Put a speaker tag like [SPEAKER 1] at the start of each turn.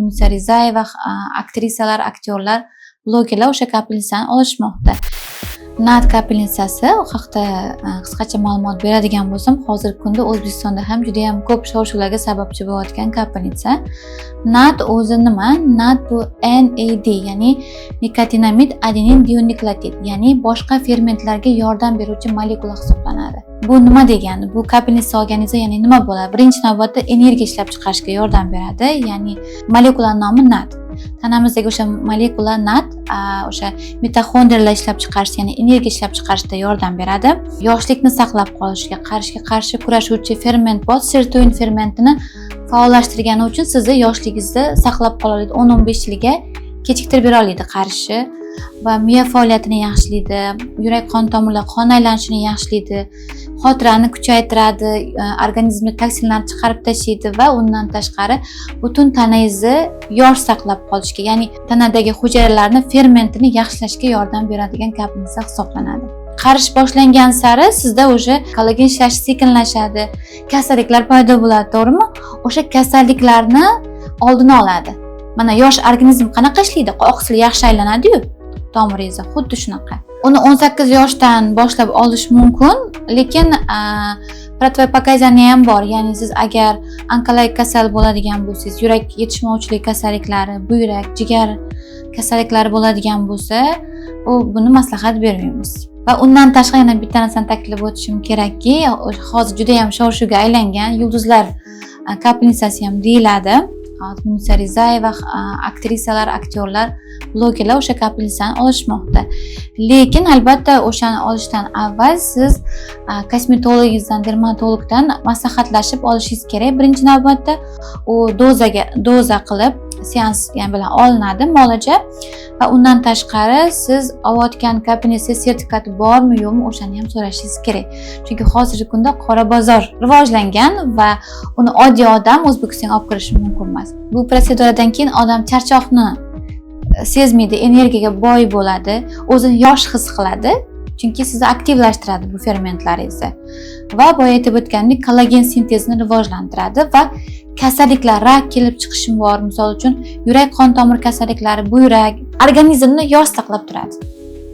[SPEAKER 1] Munisa Rizayeva, aktrisalar, aktyorlar, blogerlar o'sha kapelnitsani olishmoqda. NAT kapelnitsasi haqida qisqacha ma'lumot beradigan bo'lsam, hozirgi kunda O'zbekistonda ham juda ham ko'p shov-shuvlarga sababchi bo'layotgan kapelnitsa. NAT o'zi nima? NAT bu NAD, ya'ni nikotinamid adenin dionukleotid, ya'ni boshqa fermentlarga yordam beruvchi molekula hisoblanadi. Bu nima degani? Bu kapelnitsa organizmda ya'ni nima bo'ladi? Birinchi navbatda energiya ishlab chiqarishga yordam beradi, ya'ni molekula nomi NAT. Tanamizdagi o'sha molekula NAT o'sha mitoxondriyalar ishlab chiqarish, ya'ni energiya ishlab chiqarishda yordam beradi. Yoshlikni saqlab qolishga, qarshi kurashuvchi ferment bor, serotonin fermentini faollashtirgani uchun sizni yoshligingizda saqlab qola oladi, 10-15 yilga kechiktirib bera oladi qarishi va miya faoliyatini yaxshilaydi, yurak qon tomirlar qon aylanishini yaxshilaydi, xotirani kuchaytiradi, organizmda toksinlarni chiqarib tashlaydi va undan tashqari butun tanangizni yosh saqlab qolishga, ya'ni tanadagi hujayralarni fermentini yaxshilashga yordam beradigan kapelnitsa hisoblanadi. Qarish boshlangan sari sizda o'sha kollagen ishlashi sekinlashadi, kasalliklar paydo bo'ladi, to'g'rimi? O'sha kasalliklarni oldini oladi. Mana yosh organizm qanaqa ishlaydi? Oqsil yaxshi aylanadi-yu, tomiringizda xuddi shunaqa. Uni 18 yoshdan boshlab olish mumkin, lekin protvopokazaniya ham bor. Ya'ni siz agar onkologik kasal bo'ladigan bo'lsangiz, yurak yetishmovchilik kasalliklari, buyrak, jigar kasalliklari bo'ladigan bo'lsa, buni maslahat bermaymiz. Va undan tashqari yana bitta narsani ta'kidlab o'tishim kerakki, hozir juda ham shov-shuvga aylangan yulduzlar kapelnitsasi ham deyiladi. Munisa Rizayeva, aktrisalar, aktyorlar, blogerlar o'sha kapelnitsani olishmoqda. Lekin albatta o'shani olishdan avval siz kosmetologingizdan, dermatologdan maslahatlashib olishingiz kerak. Birinchi navbatda u doza qilib seans bilan olinadi muolaja va undan tashqari siz olayotgan kapelnitsa sertifikati bormi yo'qmi o'shani ham so'rashingiz kerak. Chunki hozirgi kunda qora bozor rivojlangan va uni oddiy odam O'zbekistonga olib kirishi mumkin emas. Bu proseduradan keyin odam charchoqni sezmaydi, energiyaga boy bo'ladi, o'zini yosh his qiladi. Chunki sizni aktivlashtiradi bu fermentlaringizni. Va boya aytib o'tgandek, kollagen sintezini rivojlantiradi va kasalliklar, rak kelib chiqishi bor, misol uchun yurak qon tomir kasalliklari, buyrak, organizmni yosh saqlab turadi.